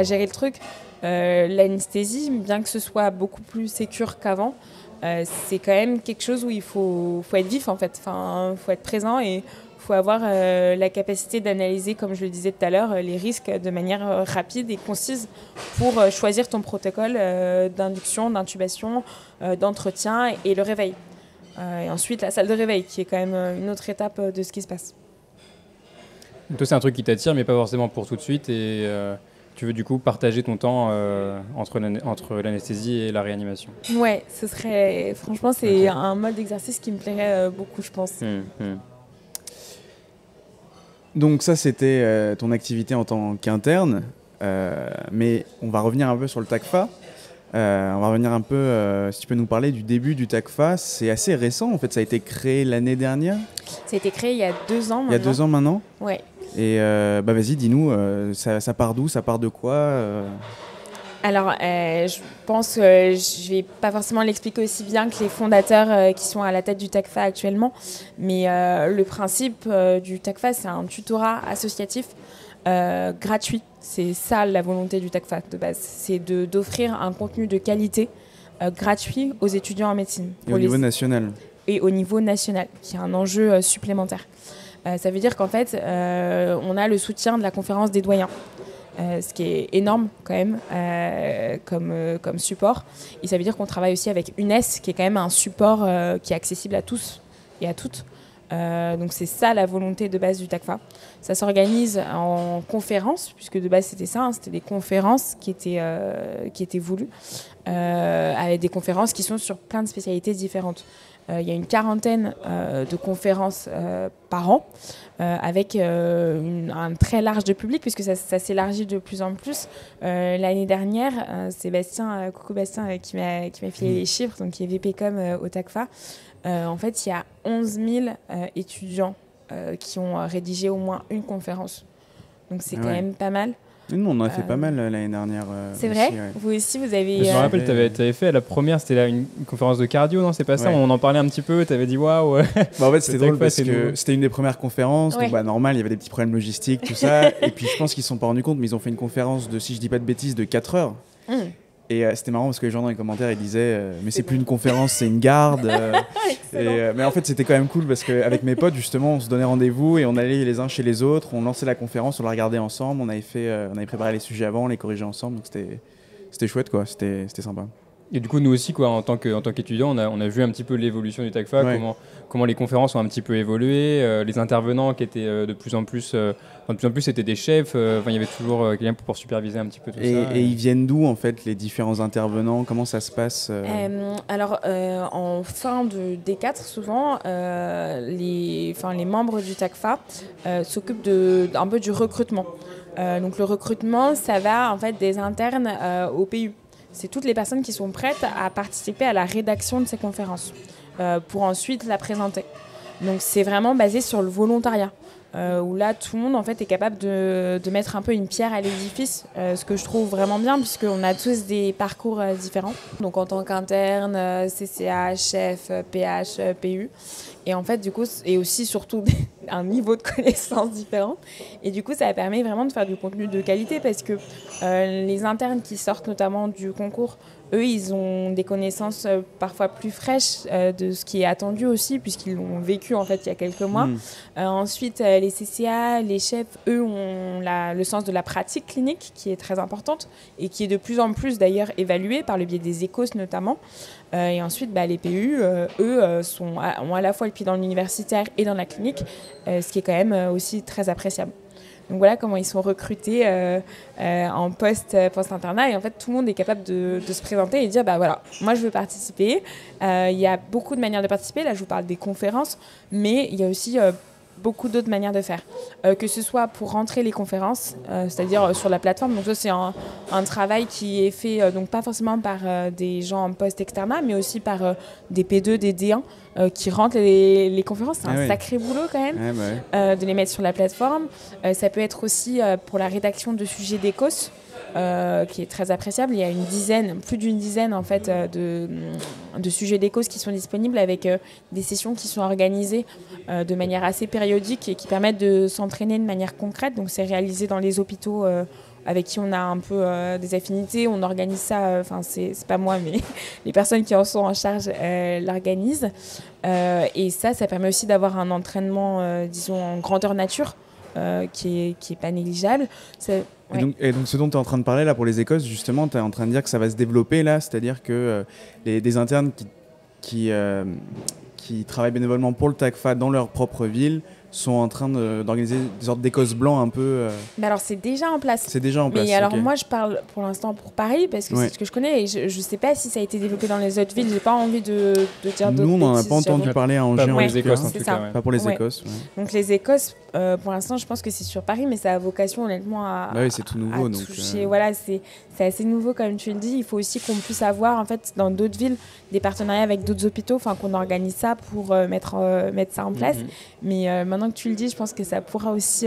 gérer le truc. L'anesthésie, bien que ce soit beaucoup plus sécure qu'avant, c'est quand même quelque chose où il faut être vif en fait. Faut être présent et il faut avoir la capacité d'analyser, comme je le disais tout à l'heure, les risques de manière rapide et concise pour choisir ton protocole d'induction, d'intubation, d'entretien et le réveil. Et ensuite, la salle de réveil, qui est quand même une autre étape de ce qui se passe. Donc toi, c'est un truc qui t'attire, mais pas forcément pour tout de suite. Et tu veux du coup partager ton temps entre l'anesthésie et la réanimation. Ouais, franchement, c'est un mode d'exercice qui me plairait beaucoup, je pense. Donc ça, c'était ton activité en tant qu'interne, mais on va revenir un peu sur le TACFA. On va revenir un peu, si tu peux nous parler du début du TACFA. C'est assez récent, en fait, ça a été créé l'année dernière. Ça a été créé il y a 2 ans maintenant. Il y a 2 ans maintenant. Ouais. Et vas-y, dis-nous, ça part d'où, ça part de quoi Alors, je pense que je ne vais pas forcément l'expliquer aussi bien que les fondateurs qui sont à la tête du TACFA actuellement. Mais le principe du TACFA, c'est un tutorat associatif gratuit. C'est ça la volonté du TACFA de base. C'est d'offrir un contenu de qualité gratuit aux étudiants en médecine. Et au niveau national. Et au niveau national, qui est un enjeu supplémentaire. Ça veut dire qu'en fait, on a le soutien de la conférence des doyens. Ce qui est énorme quand même comme support. Et ça veut dire qu'on travaille aussi avec UNES, qui est quand même un support qui est accessible à tous et à toutes. Donc c'est ça la volonté de base du TACFA. Ça s'organise en conférences, puisque de base c'était ça, c'était des conférences qui étaient voulues, avec des conférences qui sont sur plein de spécialités différentes. Il y a une quarantaine de conférences par an, avec un très large de public, puisque ça s'élargit de plus en plus. L'année dernière, c'est Bastien, coucou Bastien, qui m'a filé les chiffres, donc qui est VP Com au TACFA. En fait, il y a 11 000 étudiants qui ont rédigé au moins une conférence. Donc c'est quand même pas mal. Nous, on en a fait pas mal l'année dernière. C'est vrai aussi, ouais. Vous aussi, vous avez... Je me rappelle, tu avais fait la première, c'était là, une conférence de cardio, non? C'est pas ça? On en parlait un petit peu, tu avais dit waouh. En fait, c'était drôle parce que c'était une des premières conférences, donc normal, il y avait des petits problèmes logistiques, tout ça. Et puis je pense qu'ils ne se sont pas rendus compte, mais ils ont fait une conférence de, si je dis pas de bêtises, de 4 heures. Et c'était marrant parce que les gens dans les commentaires ils disaient mais c'est plus une conférence, c'est une garde. Mais en fait c'était quand même cool parce qu'avec mes potes justement on se donnait rendez-vous et on allait les uns chez les autres, on lançait la conférence, on la regardait ensemble, on avait préparé les sujets avant, on les corrigeait ensemble, donc c'était chouette quoi, c'était sympa. Et du coup, nous aussi, quoi, en tant qu'étudiants, on a vu un petit peu l'évolution du TACFA, Ouais. comment les conférences ont un petit peu évolué, les intervenants qui étaient de plus en plus c'était des chefs, il y avait toujours quelqu'un pour superviser un petit peu tout ça. Et ils viennent d'où, en fait, les différents intervenants? Comment ça se passe Alors, en fin de D4, souvent, les membres du TACFA s'occupent un peu du recrutement. Donc, le recrutement, ça va en fait des internes au PU. C'est toutes les personnes qui sont prêtes à participer à la rédaction de ces conférences pour ensuite la présenter. Donc, c'est vraiment basé sur le volontariat. Où là, tout le monde en fait, est capable de mettre un peu une pierre à l'édifice, ce que je trouve vraiment bien, puisqu'on a tous des parcours différents. Donc en tant qu'interne, CCA, chef, PH, PU. Et en fait, du coup, et aussi surtout un niveau de connaissance différent. Et du coup, ça permet vraiment de faire du contenu de qualité, parce que les internes qui sortent notamment du concours, eux, ils ont des connaissances parfois plus fraîches de ce qui est attendu aussi, puisqu'ils l'ont vécu en fait il y a quelques mois. Ensuite, les CCA, les chefs, eux, ont le sens de la pratique clinique qui est très importante et qui est de plus en plus d'ailleurs évaluée par le biais des écos notamment. Et ensuite, les PU, eux, ont à la fois le pied dans l'universitaire et dans la clinique, ce qui est quand même aussi très appréciable. Donc voilà comment ils sont recrutés en post-internat. Et en fait, tout le monde est capable de se présenter et dire, voilà, moi je veux participer. Il y a beaucoup de manières de participer. Là, je vous parle des conférences, mais il y a aussi beaucoup d'autres manières de faire. Que ce soit pour rentrer les conférences, c'est-à-dire sur la plateforme. Donc ça, c'est un travail qui est fait, donc pas forcément par des gens en post-externat, mais aussi par des P2, des D1 qui rentrent les conférences. C'est un sacré boulot quand même de les mettre sur la plateforme. Ça peut être aussi pour la rédaction de sujets d'écos, qui est très appréciable. Il y a plus d'une dizaine en fait, de sujets d'écos qui sont disponibles avec des sessions qui sont organisées de manière assez périodique et qui permettent de s'entraîner de manière concrète. Donc c'est réalisé dans les hôpitaux avec qui on a un peu des affinités. On organise ça, c'est pas moi, mais les personnes qui en sont en charge l'organisent. Et ça permet aussi d'avoir un entraînement, disons, en grandeur nature, qui est pas négligeable. Et donc ce dont tu es en train de parler là pour les écos, justement, tu es en train de dire que ça va se développer là, c'est-à-dire que des internes qui travaillent bénévolement pour le TACFA dans leur propre ville sont en train d'organiser des sortes d'écos blancs un peu... Mais alors c'est déjà en place. C'est déjà en place. Mais alors moi je parle pour l'instant pour Paris parce que c'est ce que je connais et je ne sais pas si ça a été développé dans les autres villes. J'ai pas envie de dire d'autres bêtises. Nous on n'en a pas entendu parler à Angers. Pas pour les Écosses en tout cas. Pas pour les Écosses. Donc les Écosses, pour l'instant je pense que c'est sur Paris, mais ça a vocation honnêtement à c'est tout nouveau. Donc, toucher. Voilà, c'est assez nouveau comme tu le dis. Il faut aussi qu'on puisse avoir en fait dans d'autres villes des partenariats avec d'autres hôpitaux, qu'on organise ça pour mettre ça en place. Mais maintenant que tu le dis, je pense que ça pourra aussi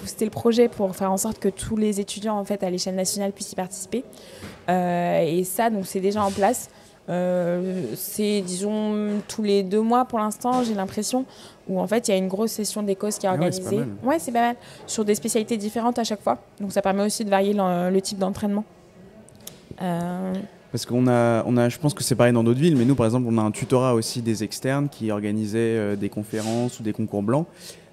booster le projet pour faire en sorte que tous les étudiants en fait à l'échelle nationale puissent y participer. Et ça, donc c'est déjà en place. C'est disons tous les 2 mois pour l'instant, j'ai l'impression, où en fait il y a une grosse session d'écos qui est organisée. C'est pas mal. Sur des spécialités différentes à chaque fois. Donc ça permet aussi de varier le type d'entraînement. Parce qu'on a, je pense que c'est pareil dans d'autres villes, mais nous, par exemple, on a un tutorat aussi des externes qui organisaient des conférences ou des concours blancs.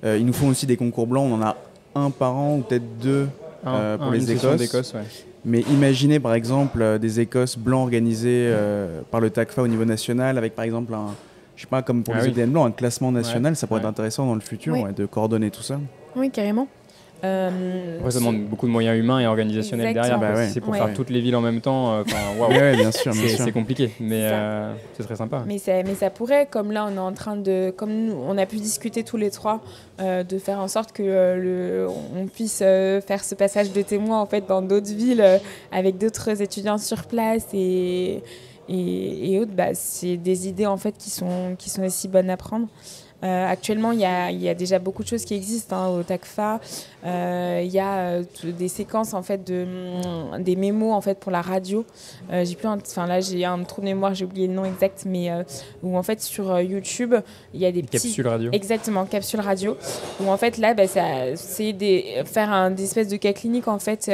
Ils nous font aussi des concours blancs, on en a un par an ou peut-être 2 pour les Écosses. Mais imaginez par exemple des Écosses blancs organisés par le TACFA au niveau national, avec par exemple je sais pas, comme pour les EDN blancs, un classement national, ça pourrait être intéressant dans le futur de coordonner tout ça. Oui, carrément. Après, ça demande beaucoup de moyens humains et organisationnels derrière. Si c'est pour faire toutes les villes en même temps, bien sûr, c'est compliqué, mais ce serait sympa. Mais ça pourrait, comme là, on est en train de, comme nous, on a pu discuter tous les trois, de faire en sorte que on puisse faire ce passage de témoins en fait dans d'autres villes avec d'autres étudiants sur place et autres. C'est des idées en fait qui sont aussi bonnes à prendre. Actuellement, il y a déjà beaucoup de choses qui existent au TACFA. Il y a des séquences en fait des mémos en fait pour la radio. Là j'ai un trou de mémoire, j'ai oublié le nom exact, mais où en fait sur YouTube il y a des capsules radio. Exactement, capsules radio. Où en fait là, c'est faire des espèces de cas cliniques en fait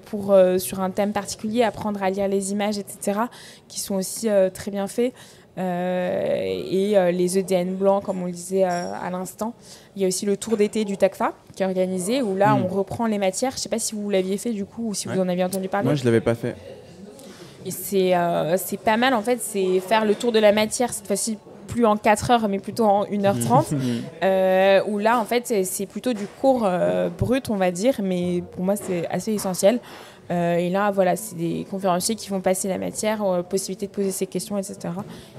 pour sur un thème particulier, apprendre à lire les images, etc. qui sont aussi très bien faits. Et les EDN blancs, comme on le disait à l'instant. Il y a aussi le tour d'été du TACFA qui est organisé, où là, on reprend les matières. Je ne sais pas si vous l'aviez fait, du coup, ou si vous en aviez entendu parler. Moi, je ne l'avais pas fait. Et c'est pas mal, en fait, c'est faire le tour de la matière, cette fois-ci plus en 4 heures, mais plutôt en 1h30, où là, en fait, c'est plutôt du cours brut, on va dire, mais pour moi, c'est assez essentiel. Et là, voilà, c'est des conférenciers qui vont passer la matière, possibilité de poser ses questions, etc.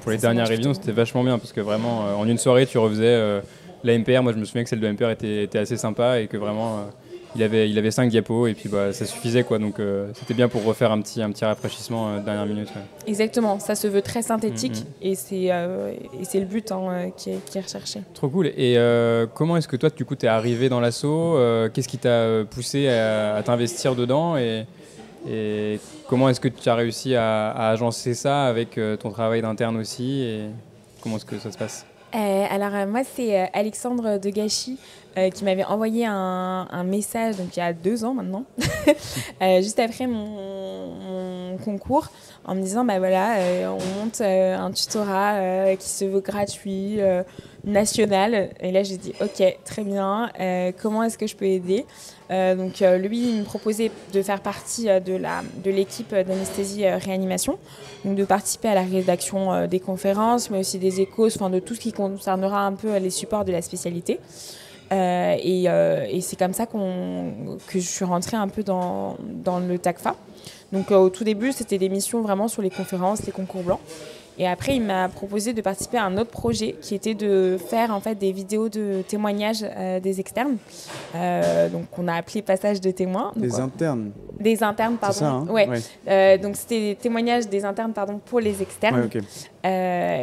Pour les dernières révisions, c'était vachement bien, parce que vraiment, en une soirée, tu refaisais la MPR. Moi, je me souviens que celle de MPR était assez sympa, et que vraiment, il avait 5 diapos, et puis ça suffisait, quoi. Donc, c'était bien pour refaire un petit rafraîchissement dernière minute. Ouais. Exactement, ça se veut très synthétique, et c'est le but qui est recherché. Trop cool. Et comment est-ce que toi, du coup, t'es arrivé dans l'asso? Qu'est-ce qui t'a poussé à t'investir dedans, et comment est-ce que tu as réussi à agencer ça avec ton travail d'interne aussi, et comment est-ce que ça se passe? Alors moi, c'est Alexandre Degachi qui m'avait envoyé un message, donc il y a 2 ans maintenant, juste après mon concours, en me disant, bah voilà, on monte un tutorat qui se veut gratuit, national. Et là, j'ai dit, ok, très bien, comment est-ce que je peux aider? Donc lui, il me proposait de faire partie de l'équipe d'anesthésie réanimation, donc de participer à la rédaction des conférences, mais aussi des échos, enfin de tout ce qui concernera un peu les supports de la spécialité. Et c'est comme ça que je suis rentrée un peu dans le TACFA. Donc au tout début, c'était des missions vraiment sur les conférences, les concours blancs. Et après, il m'a proposé de participer à un autre projet qui était de faire en fait des vidéos de témoignages des externes. Donc on a appelé passage de témoins. Donc, des internes. Des internes, pardon. C'est ça, hein? Ouais. Donc c'était des témoignages des internes, pardon, pour les externes. Ouais, okay.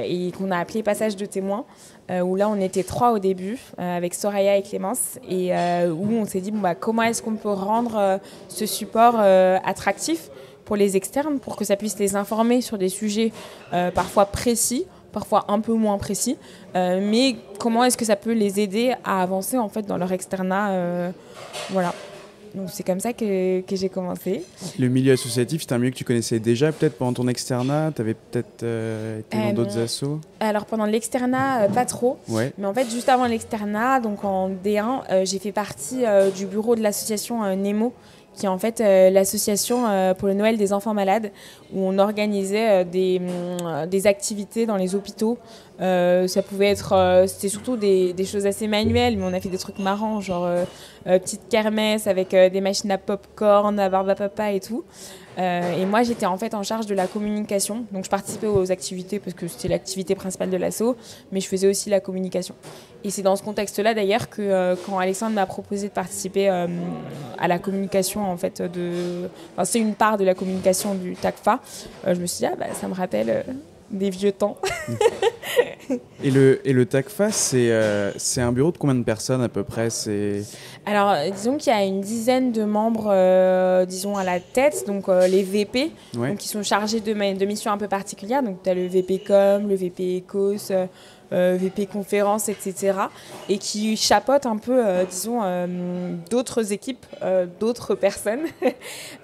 Et qu'on a appelé passage de témoins. Où là on était 3 au début avec Soraya et Clémence, et où on s'est dit comment est-ce qu'on peut rendre ce support attractif pour les externes, pour que ça puisse les informer sur des sujets parfois précis, parfois un peu moins précis, mais comment est-ce que ça peut les aider à avancer en fait dans leur externat, voilà. Donc c'est comme ça que j'ai commencé. Le milieu associatif, c'était un milieu que tu connaissais déjà peut-être pendant ton externat? Tu avais peut-être été dans d'autres assos? Alors pendant l'externat, pas trop. Ouais. Mais en fait, juste avant l'externat, donc en D1, j'ai fait partie du bureau de l'association Nemo, qui est en fait l'association pour le Noël des enfants malades, où on organisait des activités dans les hôpitaux. Ça pouvait être, c'était surtout des choses assez manuelles, mais on a fait des trucs marrants, genre petite kermesse avec des machines à pop-corn, à barbe à papa et tout. Et moi, j'étais en fait en charge de la communication. Donc, je participais aux activités parce que c'était l'activité principale de l'asso, mais je faisais aussi la communication. Et c'est dans ce contexte-là, d'ailleurs, que quand Alexandre m'a proposé de participer à la communication, en fait, enfin, c'est une part de la communication du TACFA, je me suis dit, ça me rappelle des vieux temps. Et le TACFA, c'est un bureau de combien de personnes à peu près? Alors, disons qu'il y a une dizaine de membres, disons, à la tête, donc les VP, ouais. Donc, qui sont chargés de missions un peu particulières. Donc, tu as le VP Com, le VP Ecos, VP Conférences, etc. Et qui chapeautent un peu, disons, d'autres équipes, d'autres personnes.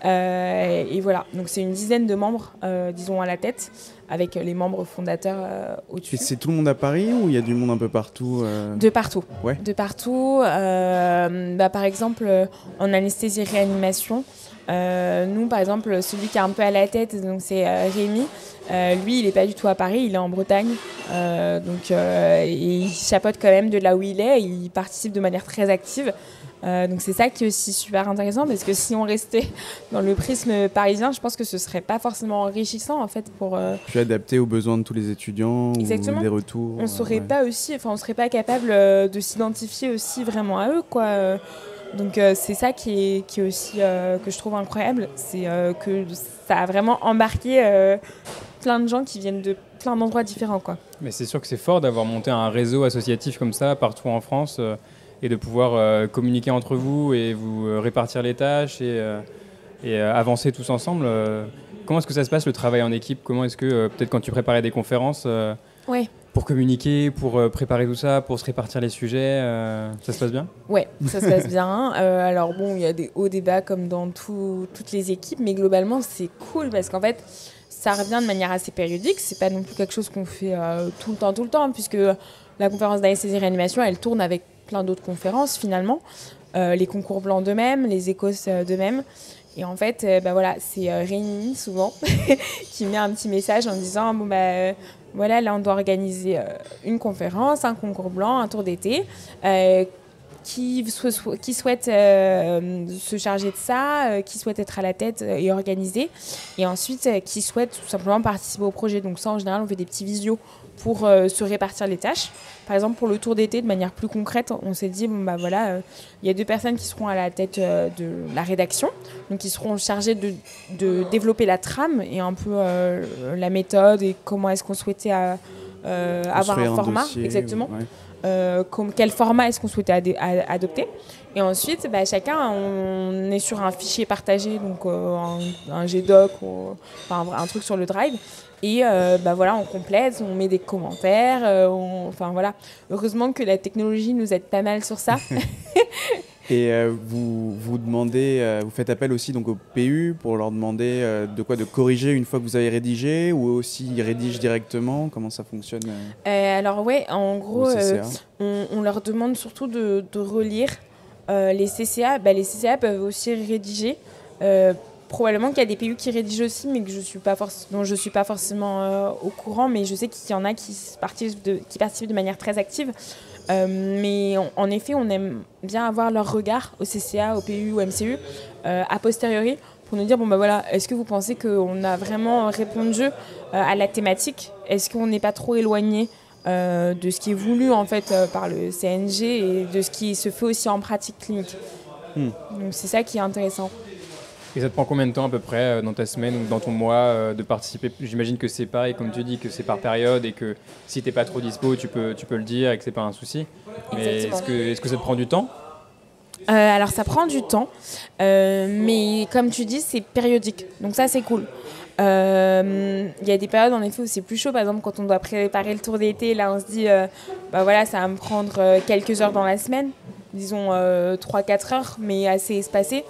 Et voilà, donc c'est une dizaine de membres, disons, à la tête, avec les membres fondateurs au-dessus. Et c'est tout le monde à Paris ou il y a du monde un peu partout De partout. Ouais. De partout. Par exemple, en anesthésie réanimation, nous, par exemple, celui qui est un peu à la tête, donc c'est Rémi. Lui, il n'est pas du tout à Paris, il est en Bretagne. Il chapeaute quand même de là où il est. Il participe de manière très active. Donc c'est ça qui est aussi super intéressant, parce que si on restait dans le prisme parisien, je pense que ce serait pas forcément enrichissant en fait pour puis adapté aux besoins de tous les étudiants. Exactement. Ou des retours. On saurait pas aussi, enfin on serait pas capable de s'identifier aussi vraiment à eux, quoi. Donc c'est ça qui est aussi que je trouve incroyable, c'est que ça a vraiment embarqué plein de gens qui viennent de plein d'endroits différents, quoi. Mais c'est sûr que c'est fort d'avoir monté un réseau associatif comme ça partout en France. Et de pouvoir communiquer entre vous et vous répartir les tâches et avancer tous ensemble. Comment est-ce que ça se passe, le travail en équipe? Comment est-ce que, peut-être quand tu préparais des conférences, ouais. Pour communiquer, pour préparer tout ça, pour se répartir les sujets, ça se passe bien? Ouais, ça se passe bien. Alors bon, il y a des hauts débats comme dans toutes les équipes, mais globalement, c'est cool parce qu'en fait, ça revient de manière assez périodique. C'est pas non plus quelque chose qu'on fait tout le temps, puisque la conférence d'anesthésie réanimation, elle tourne avec plein d'autres conférences finalement. les concours blancs de même, les écos de même. Et en fait, voilà, c'est Rémi souvent qui met un petit message en disant voilà, là on doit organiser une conférence, un concours blanc, un tour d'été. Qui souhaite se charger de ça, qui souhaite être à la tête et organiser, et ensuite qui souhaite tout simplement participer au projet. Donc ça, en général, on fait des petits visios pour se répartir les tâches. Par exemple, pour le tour d'été, de manière plus concrète, on s'est dit, voilà, il y a 2 personnes qui seront à la tête de la rédaction, donc qui seront chargées de développer la trame et un peu la méthode et comment est-ce qu'on souhaitait avoir un format, dossier, exactement. Ouais. Quel format est-ce qu'on souhaitait adopter. Et ensuite, chacun, on est sur un fichier partagé, donc un GDoc, un truc sur le Drive. Et voilà, on complète, on met des commentaires. Voilà. Heureusement que la technologie nous aide pas mal sur ça. Et vous demandez, vous faites appel aussi donc au PU pour leur demander de corriger une fois que vous avez rédigé, ou aussi ils rédigent directement. Comment ça fonctionne Alors ouais, en gros, on leur demande surtout de relire les CCA. Les CCA peuvent aussi rédiger. Probablement qu'il y a des PU qui rédigent aussi, mais que dont je suis pas forcément au courant. Mais je sais qu'il y en a qui participent de manière très active. Mais en effet, on aime bien avoir leur regard au CCA, au PU, au MCU, a posteriori, pour nous dire, voilà, est-ce que vous pensez qu'on a vraiment répondu à la thématique ? Est-ce qu'on n'est pas trop éloigné de ce qui est voulu en fait par le CNG et de ce qui se fait aussi en pratique clinique ? Donc c'est ça qui est intéressant. Et ça te prend combien de temps à peu près dans ta semaine ou dans ton mois de participer ? J'imagine que c'est pareil, comme tu dis, que c'est par période et que si t'es pas trop dispo, tu peux le dire et que c'est pas un souci. Mais est-ce que ça te prend du temps ? Alors ça prend du temps, mais comme tu dis, c'est périodique. Donc ça, c'est cool. Il y a des périodes en effet où c'est plus chaud. Par exemple, quand on doit préparer le tour d'été, là on se dit, voilà, ça va me prendre quelques heures dans la semaine, disons 3-4 heures, mais assez espacées.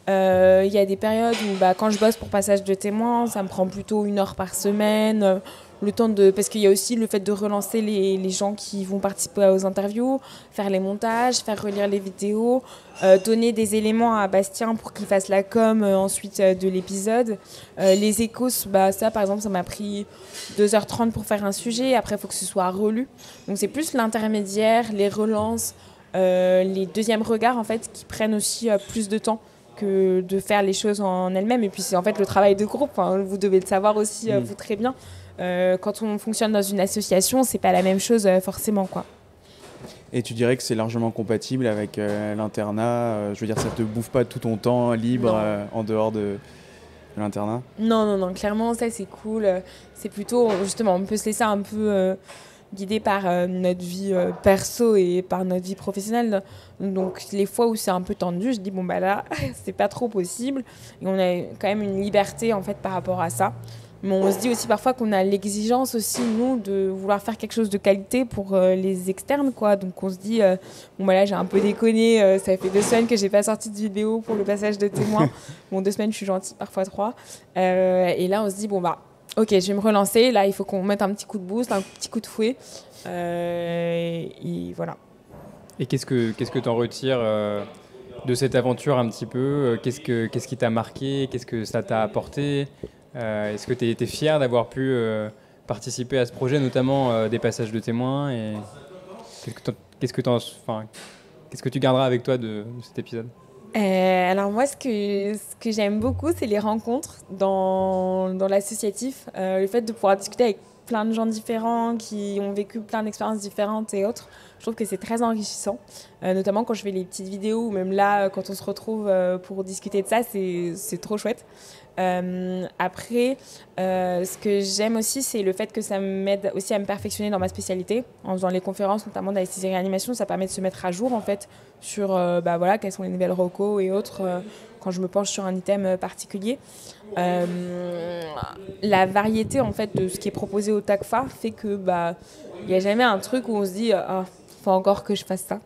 Il y a des périodes où quand je bosse pour passage de témoins, ça me prend plutôt 1 heure par semaine. Le temps parce qu'il y a aussi le fait de relancer les gens qui vont participer aux interviews, faire les montages, faire relire les vidéos, donner des éléments à Bastien pour qu'il fasse la com ensuite de l'épisode. Les échos, ça par exemple, ça m'a pris 2h30 pour faire un sujet. Après, il faut que ce soit relu. Donc c'est plus l'intermédiaire, les relances, les deuxièmes regards en fait, qui prennent aussi plus de temps que de faire les choses en elles-mêmes. Et puis c'est en fait le travail de groupe, vous devez le savoir aussi vous très bien. Quand on fonctionne dans une association, c'est pas la même chose forcément, quoi. Et tu dirais que c'est largement compatible avec l'internat, je veux dire, ça te bouffe pas tout ton temps libre en dehors de l'internat ? Non, clairement ça c'est cool. C'est plutôt, justement, on peut se laisser un peu guidé par notre vie perso et par notre vie professionnelle. Donc les fois où c'est un peu tendu, je dis là c'est pas trop possible, et on a quand même une liberté en fait par rapport à ça. Mais on se dit aussi parfois qu'on a l'exigence aussi, nous, de vouloir faire quelque chose de qualité pour les externes, quoi. Donc on se dit, j'ai un peu déconné, ça fait 2 semaines que j'ai pas sorti de vidéo pour le passage de témoins. 2 semaines, je suis gentille, parfois 3. Et là, on se dit, ok, je vais me relancer. Là, il faut qu'on mette un petit coup de boost, un petit coup de fouet. Et voilà. Et qu'est-ce que tu en retires de cette aventure un petit peu ? Qu'est-ce qui t'a marqué ? Qu'est-ce que ça t'a apporté ? Est-ce que tu es fier d'avoir pu participer à ce projet, notamment des passages de témoins, et qu'est-ce que tu garderas avec toi de cet épisode ? Alors moi, ce que j'aime beaucoup, c'est les rencontres dans l'associatif, le fait de pouvoir discuter avec plein de gens différents qui ont vécu plein d'expériences différentes et autres. Je trouve que c'est très enrichissant, notamment quand je fais les petites vidéos, ou même là, quand on se retrouve pour discuter de ça, c'est trop chouette. Après, ce que j'aime aussi, c'est le fait que ça m'aide aussi à me perfectionner dans ma spécialité. En faisant les conférences, notamment d'anesthésie et réanimation, ça permet de se mettre à jour en fait sur quelles sont les nouvelles recos et autres quand je me penche sur un item particulier. La variété en fait de ce qui est proposé au TACFA fait que y a jamais un truc où on se dit faut encore que je fasse ça.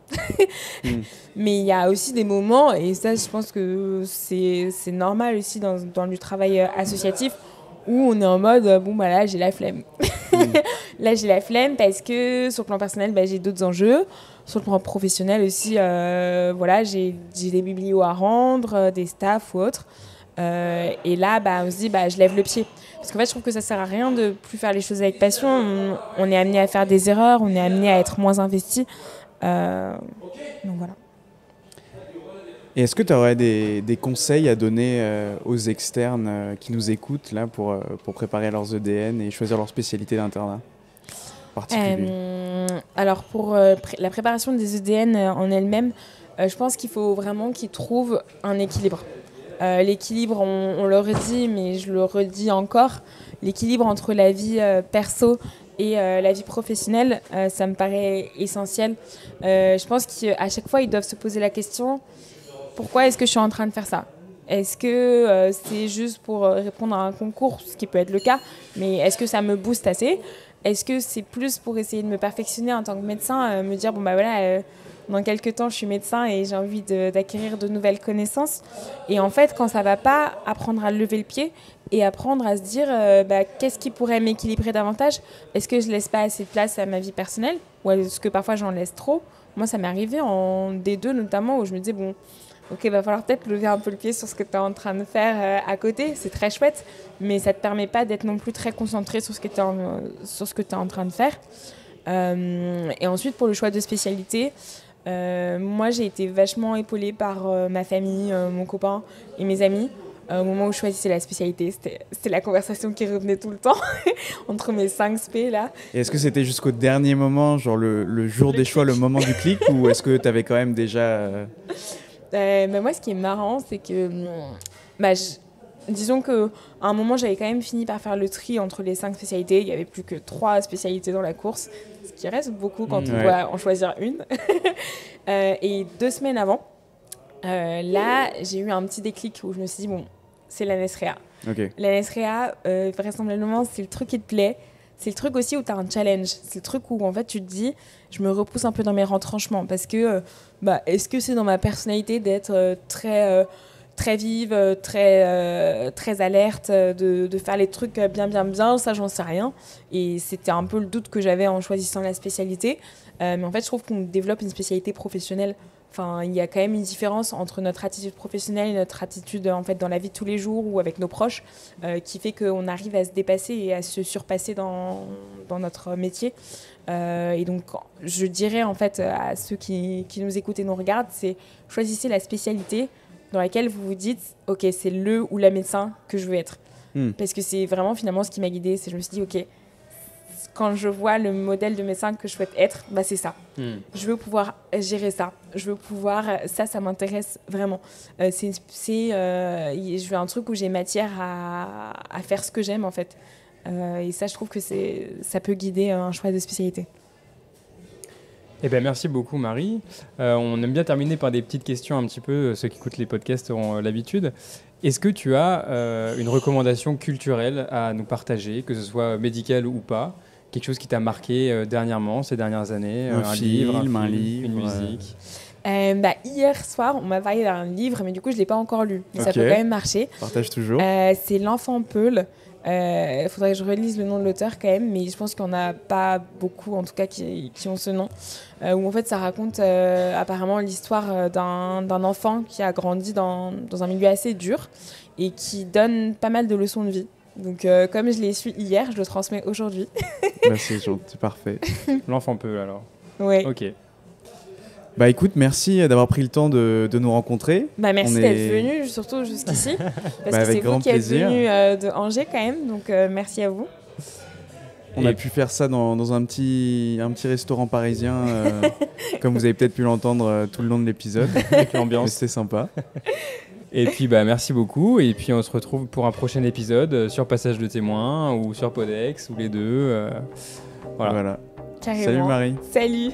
Mais il y a aussi des moments, et ça je pense que c'est normal aussi dans du travail associatif, où on est en mode là j'ai la flemme. Là j'ai la flemme parce que sur le plan personnel j'ai d'autres enjeux. sur le plan professionnel aussi, voilà, j'ai des biblios à rendre, des staffs ou autres. Et là, on se dit, je lève le pied. Parce qu'en fait, je trouve que ça sert à rien de plus faire les choses avec passion. On est amené à faire des erreurs, on est amené à être moins investi. Donc voilà. Et est-ce que tu aurais des conseils à donner aux externes qui nous écoutent là, pour préparer leurs EDN et choisir leur spécialité d'internat particulier? Alors pour la préparation des EDN en elle-même, je pense qu'il faut vraiment qu'ils trouvent un équilibre. L'équilibre, on le redit, mais je le redis encore, l'équilibre entre la vie perso et la vie professionnelle, ça me paraît essentiel. Je pense qu'à chaque fois, ils doivent se poser la question, pourquoi est-ce que je suis en train de faire ça ? Est-ce que c'est juste pour répondre à un concours, ce qui peut être le cas, mais est-ce que ça me booste assez ? Est-ce que c'est plus pour essayer de me perfectionner en tant que médecin, me dire, dans quelques temps, je suis médecin et j'ai envie d'acquérir de nouvelles connaissances. Et en fait, quand ça ne va pas, apprendre à lever le pied et apprendre à se dire qu'est-ce qui pourrait m'équilibrer davantage ? Est-ce que je ne laisse pas assez de place à ma vie personnelle ? Ou est-ce que parfois j'en laisse trop ? Moi, ça m'est arrivé en D2 notamment, où je me disais, ok, va falloir peut-être lever un peu le pied sur ce que tu es en train de faire à côté. C'est très chouette, mais ça ne te permet pas d'être non plus très concentré sur ce que tu es en train de faire. Et ensuite, pour le choix de spécialité, moi, j'ai été vachement épaulée par ma famille, mon copain et mes amis. Au moment où je choisissais la spécialité, c'était la conversation qui revenait tout le temps entre mes 5 spé là. Et est-ce que c'était jusqu'au dernier moment, genre le jour des choix, le moment du clic, ou est-ce que tu avais quand même déjà... Moi, ce qui est marrant, c'est que... disons qu'à un moment, j'avais quand même fini par faire le tri entre les 5 spécialités. Il n'y avait plus que 3 spécialités dans la course, ce qui reste beaucoup quand on doit en choisir une. Et 2 semaines avant, là, j'ai eu un petit déclic où je me suis dit, c'est la Nesrea. Okay. La Nesrea, vraisemblablement, c'est le truc qui te plaît. C'est le truc aussi où tu as un challenge. C'est le truc où, en fait, tu te dis, je me repousse un peu dans mes retranchements. Parce que, est-ce que c'est dans ma personnalité d'être très vive, très alerte, de faire les trucs bien, ça, j'en sais rien. Et c'était un peu le doute que j'avais en choisissant la spécialité. Mais en fait, je trouve qu'on développe une spécialité professionnelle. Enfin, il y a quand même une différence entre notre attitude professionnelle et notre attitude en fait, dans la vie de tous les jours ou avec nos proches qui fait qu'on arrive à se dépasser et à se surpasser dans notre métier. Et donc, je dirais en fait à ceux qui nous écoutent et nous regardent, c'est choisissez la spécialité dans laquelle vous vous dites « Ok, c'est le ou la médecin que je veux être. » Parce que c'est vraiment finalement ce qui m'a guidée. Je me suis dit « Ok, quand je vois le modèle de médecin que je souhaite être, c'est ça. Je veux pouvoir gérer ça. Je veux pouvoir... Ça m'intéresse vraiment. Je veux un truc où j'ai matière à faire ce que j'aime, en fait. Et ça, je trouve que ça peut guider un choix de spécialité. Eh ben, merci beaucoup, Marie. On aime bien terminer par des petites questions un petit peu. Ceux qui écoutent les podcasts auront l'habitude. Est-ce que tu as une recommandation culturelle à nous partager, que ce soit médicale ou pas ? Quelque chose qui t'a marqué dernièrement, ces dernières années, un livre, une musique. Hier soir, on m'a parlé d'un livre, mais du coup, je ne l'ai pas encore lu. Mais ça peut quand même marcher. Partage toujours. C'est L'Enfant Peul. Il faudrait que je relise le nom de l'auteur quand même, mais je pense qu'il n'y en a pas beaucoup, en tout cas, qui ont ce nom. Où en fait, ça raconte apparemment l'histoire d'un enfant qui a grandi dans un milieu assez dur et qui donne pas mal de leçons de vie. Donc, comme je l'ai su hier, je le transmets aujourd'hui. C'est gentil, parfait. L'Enfant Peul, alors. Oui. Ok. Écoute, merci d'avoir pris le temps de nous rencontrer. Merci d'être venu, surtout jusqu'ici. Parce que c'est vous qui êtes venu de Angers quand même, donc merci à vous. On a pu faire ça dans un petit restaurant parisien, comme vous avez peut-être pu l'entendre tout le long de l'épisode. Avec l'ambiance. C'était sympa. Et puis merci beaucoup. Et puis on se retrouve pour un prochain épisode sur Passage de Témoin ou sur Podex ou les deux. Voilà. Carrément. Salut Marie. Salut.